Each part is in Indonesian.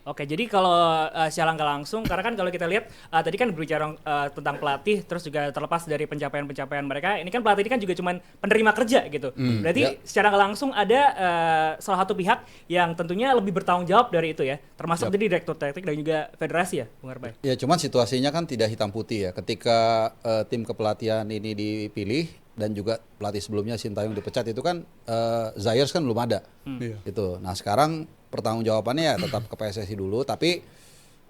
Oke, jadi kalau secara nggak langsung, karena kan kalau kita lihat tadi kan berbicara tentang pelatih, terus juga terlepas dari pencapaian-pencapaian mereka, ini kan pelatih ini kan juga cuman penerima kerja gitu. Berarti Ya. secara nggak langsung ada salah satu pihak yang tentunya lebih bertanggung jawab dari itu ya, termasuk Yap. jadi direktur teknik dan juga federasi ya, Bung Arbay. Ya, cuman situasinya kan tidak hitam putih ya. Ketika tim kepelatihan ini dipilih dan juga pelatih sebelumnya Sintayong dipecat itu kan Zayers kan belum ada. Iya. Gitu. Nah, sekarang pertanggungjawabannya ya tetap ke PSSI dulu, tapi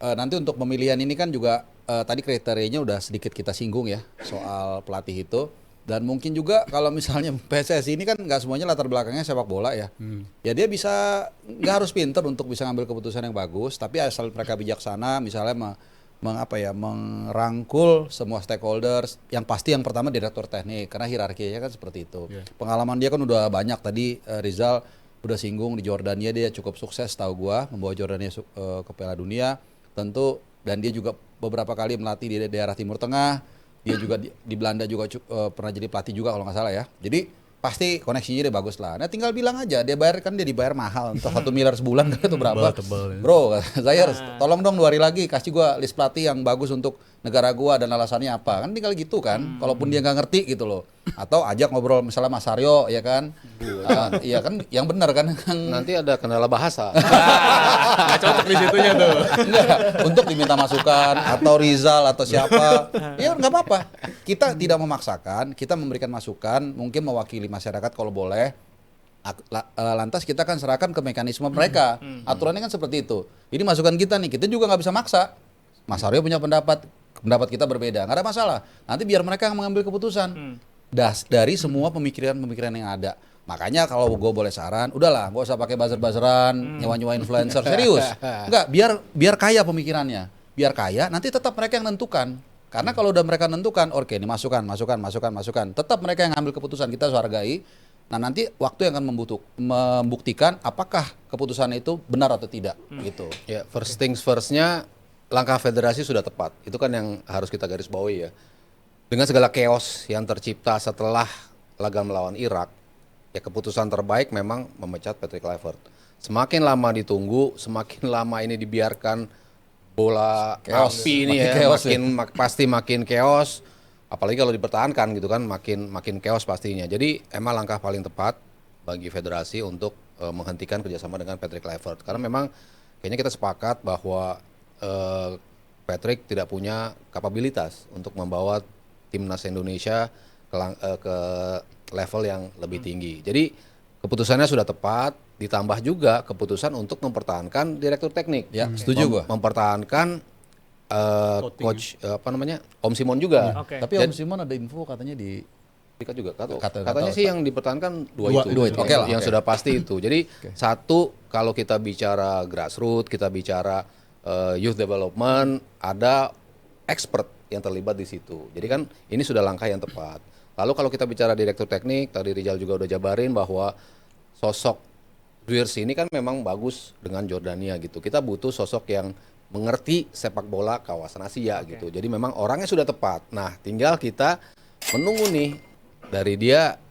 nanti untuk pemilihan ini kan juga tadi kriterianya udah sedikit kita singgung ya soal pelatih itu. Dan mungkin juga kalau misalnya PSSI ini kan nggak semuanya latar belakangnya sepak bola ya. Ya dia bisa nggak harus pinter untuk bisa ngambil keputusan yang bagus, tapi asal mereka bijaksana, misalnya merangkul semua stakeholders. Yang pasti yang pertama direktur teknik karena hierarkinya kan seperti itu. Yeah. Pengalaman dia kan udah banyak tadi Rizal udah singgung di Jordania dia cukup sukses tahu gua membawa Jordania ke Piala Dunia tentu, dan dia juga beberapa kali melatih di daerah Timur Tengah. Dia juga di Belanda juga pernah jadi pelatih juga kalau nggak salah ya. Jadi pasti koneksinya dia bagus lah. Nah tinggal bilang aja dia bayar, kan dia dibayar mahal untuk 1 miliar sebulan kan itu berapa? Tebal ya. Bro, saya tolong dong 2 hari lagi kasih gua list pelatih yang bagus untuk negara gua dan alasannya apa. Kan tinggal gitu kan. Kalaupun dia nggak ngerti gitu loh. Atau ajak ngobrol misalnya Mas Aryo ya kan. Iya kan yang benar kan. Nanti ada kendala bahasa. Nggak cocok di situnya tuh. Enggak, untuk diminta masukan atau Rizal atau siapa, ya nggak apa-apa. Kita tidak memaksakan, kita memberikan masukan, mungkin mewakili masyarakat kalau boleh. Lantas kita akan serahkan ke mekanisme mereka. Aturannya kan seperti itu. Ini masukan kita nih, kita juga nggak bisa maksa. Mas Aryo punya pendapat kita berbeda, nggak ada masalah. Nanti biar mereka yang mengambil keputusan. Dari semua pemikiran-pemikiran yang ada. Makanya kalau gue boleh saran, udahlah, gak usah pakai buzzer-buzzeran, nyewa-nyewa influencer, serius. Enggak, biar kaya pemikirannya. Biar kaya, nanti tetap mereka yang nentukan. Karena kalau udah mereka nentukan, oke, ini masukan. Tetap mereka yang ngambil keputusan, kita harus hargai. Nah, nanti waktu yang akan membuktikan apakah keputusan itu benar atau tidak, gitu. Ya, first things first-nya langkah federasi sudah tepat. Itu kan yang harus kita garis bawahi ya. Dengan segala chaos yang tercipta setelah laga melawan Irak, ya keputusan terbaik memang memecat Patrick Kluivert. Semakin lama ditunggu, semakin lama ini dibiarkan bola Chaos. api ini Makin ya, chaos pasti makin chaos. Apalagi kalau dipertahankan gitu kan, makin chaos pastinya. Jadi emang langkah paling tepat bagi federasi untuk menghentikan kerjasama dengan Patrick Kluivert. Karena memang kayaknya kita sepakat bahwa Patrick tidak punya kapabilitas untuk membawa timnas Indonesia ke level yang lebih tinggi. Jadi keputusannya sudah tepat, ditambah juga keputusan untuk mempertahankan direktur teknik. Ya, setuju gua. Mempertahankan coach Om Simon juga. Oke. Tapi Om Simon ada info katanya di Juga Kata- katanya sih yang dipertahankan dua itu. dua itu. Oke lah, yang oke. sudah pasti itu. Jadi satu, kalau kita bicara grassroots, kita bicara youth development, ada expert yang terlibat di situ. Jadi kan ini sudah langkah yang tepat. Lalu kalau kita bicara direktur teknik, tadi Rizal juga udah jabarin bahwa sosok Dwirs ini kan memang bagus dengan Jordania gitu. Kita butuh sosok yang mengerti sepak bola kawasan Asia gitu. Jadi memang orangnya sudah tepat. Nah, tinggal kita menunggu nih dari dia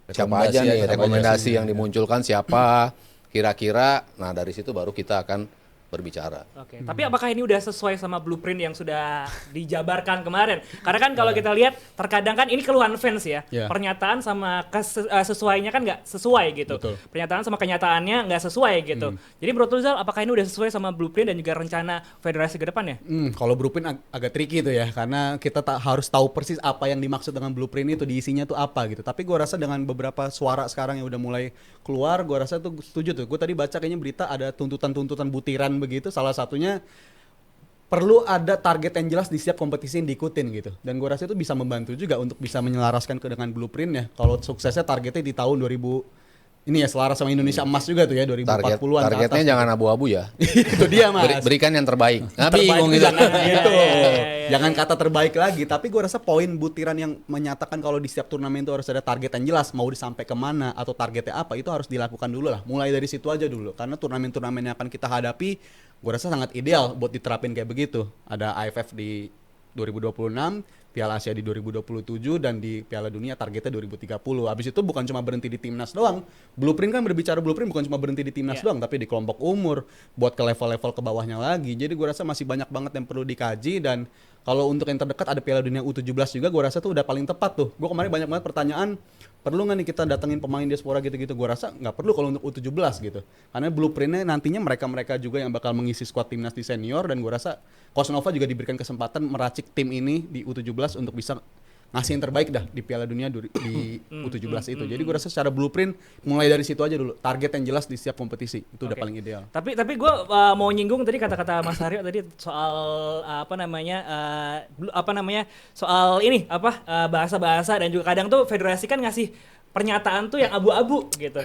siapa aja nih rekomendasi yang dimunculkan siapa kira-kira. Nah, dari situ baru kita akan berbicara. Oke, tapi apakah ini udah sesuai sama blueprint yang sudah dijabarkan kemarin? Karena kan kalau kita lihat terkadang kan ini keluhan fans ya, Ya. pernyataan sama sesuainya kan nggak sesuai gitu, Betul. pernyataan sama kenyataannya nggak sesuai gitu. Jadi menurut Rizal, apakah ini udah sesuai sama blueprint dan juga rencana federasi ke depannya? Kalau blueprint agak tricky itu ya, karena kita harus tahu persis apa yang dimaksud dengan blueprint itu, diisinya tuh apa gitu. Tapi gue rasa dengan beberapa suara sekarang yang udah mulai keluar, gue rasa tuh setuju tuh. Gue tadi baca kayaknya berita ada tuntutan-tuntutan butiran begitu, salah satunya perlu ada target yang jelas di setiap kompetisi yang diikutin gitu. Dan gue rasa itu bisa membantu juga untuk bisa menyelaraskan dengan blueprintnya. Kalau suksesnya targetnya di tahun 2000 ini ya selaras sama Indonesia emas juga tuh ya 2040-an Targetnya jangan abu-abu ya. itu dia Mas. Berikan yang terbaik. Nah, Terbaik bingung itu gitu. jangan gitu. iya. Jangan kata terbaik lagi, tapi gue rasa poin butiran yang menyatakan kalau di setiap turnamen itu harus ada target yang jelas, mau disampai kemana atau targetnya apa, itu harus dilakukan dulu lah. Mulai dari situ aja dulu, karena turnamen-turnamen yang akan kita hadapi, gue rasa sangat ideal buat diterapin kayak begitu. Ada AFF di 2026, Piala Asia di 2027 dan di Piala Dunia targetnya 2030. Habis itu bukan cuma berhenti di timnas doang. Blueprint kan berbicara blueprint bukan cuma berhenti di timnas doang, tapi di kelompok umur, buat ke level-level ke bawahnya lagi. Jadi gue rasa masih banyak banget yang perlu dikaji dan kalau untuk yang terdekat ada Piala Dunia U17 juga gue rasa tuh udah paling tepat tuh. Gue kemarin banyak banget pertanyaan, perlu nggak nih kita datengin pemain diaspora gitu-gitu? Gue rasa nggak perlu kalau untuk U17 gitu. Karena blueprintnya nantinya mereka-mereka juga yang bakal mengisi skuad timnas di senior dan gue rasa Coach Nova juga diberikan kesempatan meracik tim ini di U17 untuk bisa ngasih yang terbaik dah di Piala Dunia di U17 itu. Jadi gue rasa secara blueprint mulai dari situ aja dulu. Target yang jelas di setiap kompetisi itu udah paling ideal. Tapi gue mau nyinggung tadi kata-kata Mas Haryo tadi soal soal ini bahasa-bahasa dan juga kadang tuh federasi kan ngasih pernyataan tuh yang abu-abu gitu.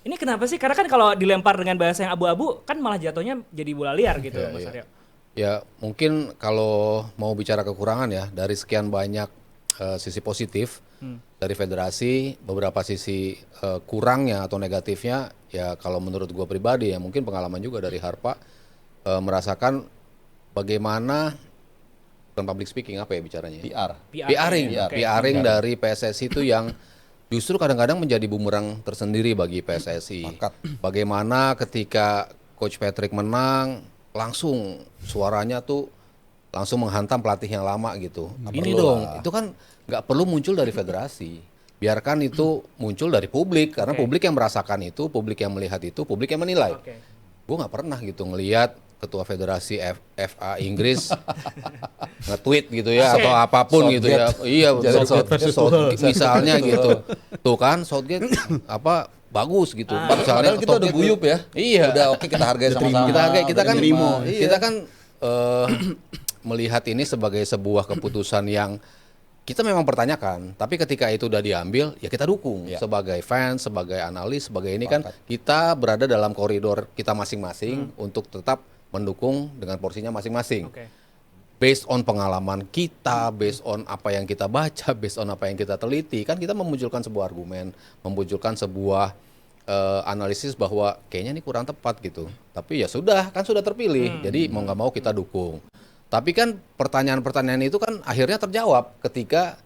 Ini kenapa sih? Karena kan kalau dilempar dengan bahasa yang abu-abu kan malah jatuhnya jadi bola liar gitu, Mas Haryo. Ya mungkin kalau mau bicara kekurangan ya dari sekian banyak sisi positif dari federasi, beberapa sisi kurangnya atau negatifnya ya kalau menurut gue pribadi ya mungkin pengalaman juga dari Harpa merasakan bagaimana bukan public speaking apa ya bicaranya? PRing dari PSSI itu yang justru kadang-kadang menjadi bumerang tersendiri bagi PSSI. Bagaimana ketika Coach Patrick menang langsung suaranya tuh langsung menghantam pelatih yang lama gitu. Ini dong, itu kan nggak perlu muncul dari federasi. Biarkan itu muncul dari publik, karena publik yang merasakan itu, publik yang melihat itu, publik yang menilai. Gue nggak pernah gitu ngelihat ketua federasi FA Inggris nge-tweet gitu ya atau apapun gitu ya. Iya, misalnya gitu. Tuh kan Southgate bagus gitu. Padahal kita udah guyup ya. Iya. Udah oke kita hargai sama-sama. Kita kan melihat ini sebagai sebuah keputusan yang kita memang pertanyakan, tapi ketika itu udah diambil, ya kita dukung sebagai fans, sebagai analis, sebagai ini kan kita berada dalam koridor kita masing-masing untuk tetap mendukung dengan porsinya masing-masing. Based on pengalaman kita, based on apa yang kita baca, based on apa yang kita teliti, kan kita memunculkan sebuah argumen, memunculkan sebuah analisis bahwa kayaknya ini kurang tepat gitu. Tapi ya sudah, kan sudah terpilih, jadi mau nggak mau kita dukung. Tapi kan pertanyaan-pertanyaan itu kan akhirnya terjawab ketika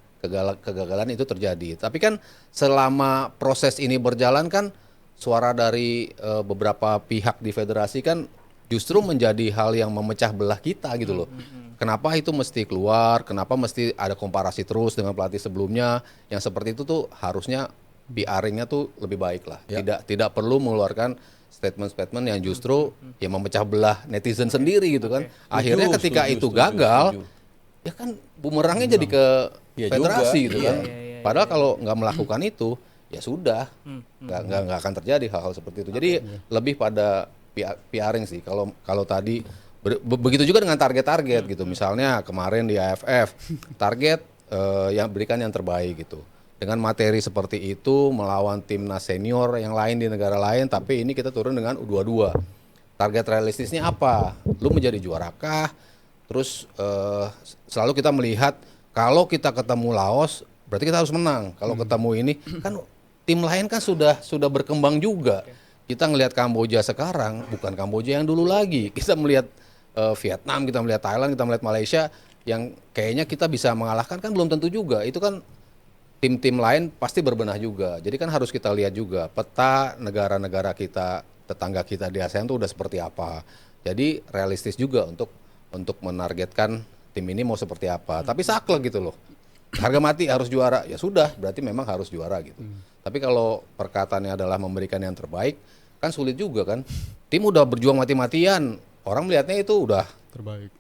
kegagalan itu terjadi. Tapi kan selama proses ini berjalan kan suara dari beberapa pihak di federasi kan justru menjadi hal yang memecah belah kita gitu loh. Kenapa itu mesti keluar? Kenapa mesti ada komparasi terus dengan pelatih sebelumnya? Yang seperti itu tuh harusnya PR-nya tuh lebih baik lah. Tidak perlu mengeluarkan statement-statement yang justru yang memecah belah netizen sendiri gitu kan. Akhirnya ketika itu gagal, ya kan bumerangnya jadi ke federasi gitu kan. Padahal kalau nggak melakukan itu, ya sudah, nggak akan terjadi hal-hal seperti itu. Jadi lebih pada PR-ing sih. Kalau tadi begitu juga dengan target-target gitu. Misalnya kemarin di AFF target yang berikan yang terbaik gitu. Dengan materi seperti itu melawan timnas senior yang lain di negara lain, tapi ini kita turun dengan U22. Target realistisnya apa? Lu menjadi juara kah? Terus selalu kita melihat kalau kita ketemu Laos berarti kita harus menang. Kalau ketemu ini kan tim lain kan sudah berkembang juga. Kita ngelihat Kamboja sekarang bukan Kamboja yang dulu lagi. Kita melihat Vietnam, kita melihat Thailand, kita melihat Malaysia yang kayaknya kita bisa mengalahkan kan belum tentu juga. Itu kan tim-tim lain pasti berbenah juga. Jadi kan harus kita lihat juga peta negara-negara kita, tetangga kita di ASEAN itu udah seperti apa. Jadi realistis juga untuk menargetkan tim ini mau seperti apa. Tapi saklek gitu loh. Harga mati harus juara. Ya sudah, berarti memang harus juara gitu. Tapi kalau perkataannya adalah memberikan yang terbaik, kan sulit juga kan. Tim udah berjuang mati-matian. Orang melihatnya itu udah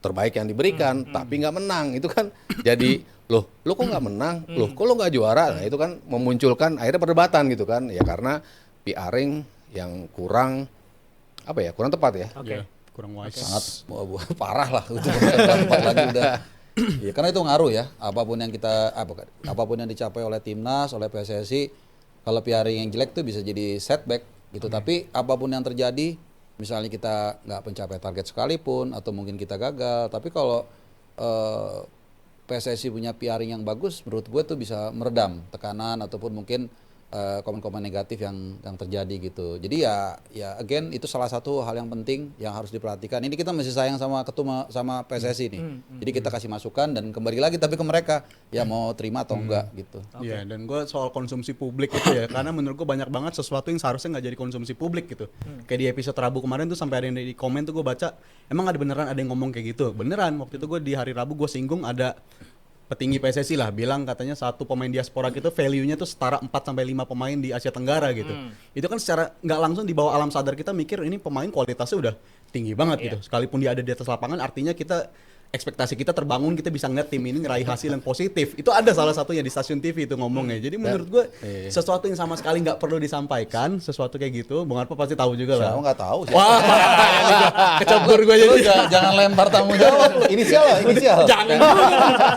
terbaik yang diberikan, tapi nggak menang. Itu kan jadi loh kok nggak menang, loh kok lo nggak juara. Nah itu kan memunculkan akhirnya perdebatan gitu kan, ya karena PR-ing yang kurang tepat ya. Kurang wise. Sangat parah lah itu tempat lagi udah. Ya karena itu ngaruh ya, apapun yang dicapai oleh timnas, oleh PSSI, kalau PR-ing yang jelek tuh bisa jadi setback gitu. Tapi apapun yang terjadi, misalnya kita nggak mencapai target sekalipun atau mungkin kita gagal, tapi kalau PSSI punya PR yang bagus, menurut gue tuh bisa meredam tekanan ataupun mungkin komen-komen negatif yang terjadi gitu. Jadi ya again itu salah satu hal yang penting yang harus diperhatikan. Ini kita masih sayang sama ketua sama PSSI nih. Jadi kita kasih masukan dan kembali lagi tapi ke mereka ya mau terima atau enggak gitu. Iya, dan gue soal konsumsi publik itu ya, karena menurut gue banyak banget sesuatu yang seharusnya nggak jadi konsumsi publik gitu. Kayak di episode Rabu kemarin tuh sampai ada yang di komen tuh gue baca, emang ada beneran ada yang ngomong kayak gitu. Beneran, waktu itu gue di hari Rabu gue singgung ada petinggi PSSI lah bilang katanya satu pemain diaspora gitu value-nya tuh setara 4 sampai 5 pemain di Asia Tenggara gitu. Itu kan secara nggak langsung di bawah alam sadar kita mikir ini pemain kualitasnya udah tinggi banget gitu. Sekalipun dia ada di atas lapangan artinya kita ekspektasi kita terbangun, kita bisa ngeliat tim ini ngeraih hasil yang positif. Itu ada salah satunya di stasiun TV itu ngomongnya. Jadi menurut gue sesuatu yang sama sekali nggak perlu disampaikan, sesuatu kayak gitu. Bung Arpa pasti tahu juga lah. Siapa nggak tahu sih. Wah, kecampur gue jadi. Jangan lempar tanggung jawab. Inisial lah, inisial. Jangan.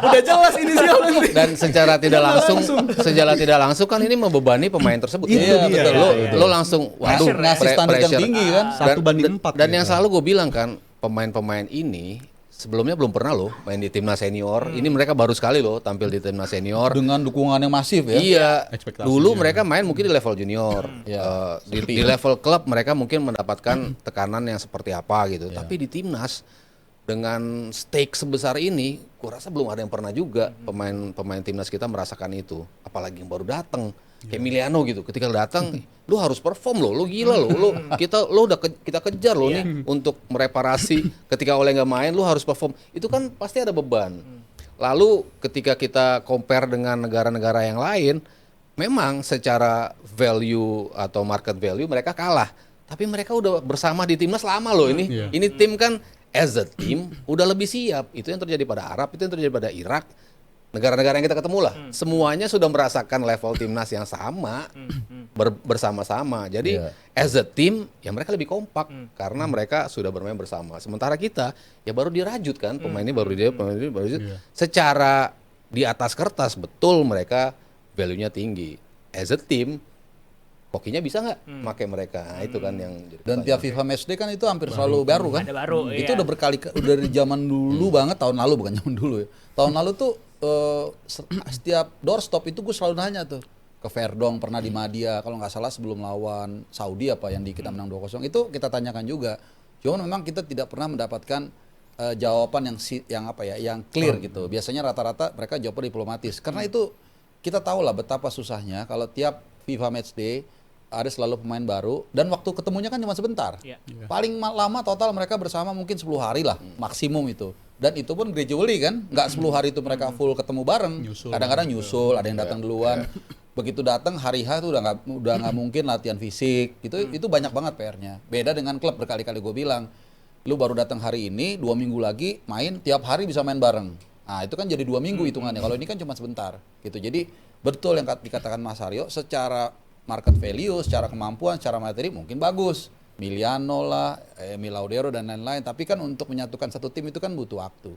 Udah jelas inisial nanti. Dan secara tidak langsung kan ini membebani pemain tersebut. Iya, betul. Lo langsung waduh ngasih standar yang pressure. tinggi kan. 1/4. Dan gitu. yang selalu gue bilang kan, pemain-pemain ini sebelumnya belum pernah loh main di timnas senior. Ini mereka baru sekali loh tampil di timnas senior. Dengan dukungan yang masif ya. Iya. Ekspektasinya. Dulu mereka main mungkin di level junior. Di level klub mereka mungkin mendapatkan tekanan yang seperti apa gitu. Tapi di timnas dengan stake sebesar ini, gua rasa belum ada yang pernah juga pemain timnas kita merasakan itu. Apalagi yang baru datang. Kayak Emiliano gitu, ketika datang, lu harus perform lo gila lo, kita kejar lo nih untuk mereparasi. Ketika Oleh nggak main, lu harus perform. Itu kan pasti ada beban. Lalu ketika kita compare dengan negara-negara yang lain, memang secara value atau market value mereka kalah. Tapi mereka udah bersama di timnas lama loh ini. Ini tim kan as a team udah lebih siap. Itu yang terjadi pada Arab, itu yang terjadi pada Irak. Negara-negara yang kita ketemu lah, semuanya sudah merasakan level timnas yang sama, bersama-sama. Jadi as a team, ya mereka lebih kompak karena mereka sudah bermain bersama. Sementara kita, ya baru dirajut kan, pemain ini baru dirajut. Secara di atas kertas betul mereka value-nya tinggi. As a team, hokinya bisa nggak pakai mereka? Nah, itu kan yang jadi Dan tiap FIFA Matchday kan itu hampir selalu baru kan. Ada baru, Itu iya. udah udah dari zaman dulu banget, tahun lalu bukan zaman dulu ya. Tahun lalu tuh setiap doorstop itu gue selalu nanya tuh ke Verdong, pernah di Madia kalau nggak salah sebelum lawan Saudi apa yang kita menang 2-0 itu kita tanyakan juga. Cuman memang kita tidak pernah mendapatkan jawaban yang clear gitu. Biasanya rata-rata mereka jawabnya diplomatis. Karena itu kita tahu lah betapa susahnya kalau tiap FIFA Matchday ada selalu pemain baru dan waktu ketemunya kan cuma sebentar. Paling lama total mereka bersama mungkin 10 hari lah maksimum itu. Dan itu pun gradually kan, nggak 10 hari itu mereka full ketemu bareng. Kadang-kadang nyusul, ada yang datang duluan. Begitu datang hari H itu udah nggak mungkin latihan fisik. Itu banyak banget PR-nya. Beda dengan klub, berkali-kali gue bilang, lu baru datang hari ini, 2 minggu lagi main, tiap hari bisa main bareng. Nah itu kan jadi 2 minggu hitungannya. Kalau ini kan cuma sebentar gitu. Jadi betul yang dikatakan Mas Aryo, secara market value, secara kemampuan, secara materi mungkin bagus. Emiliano lah, Emil Laudero dan lain-lain. Tapi kan untuk menyatukan satu tim itu kan butuh waktu.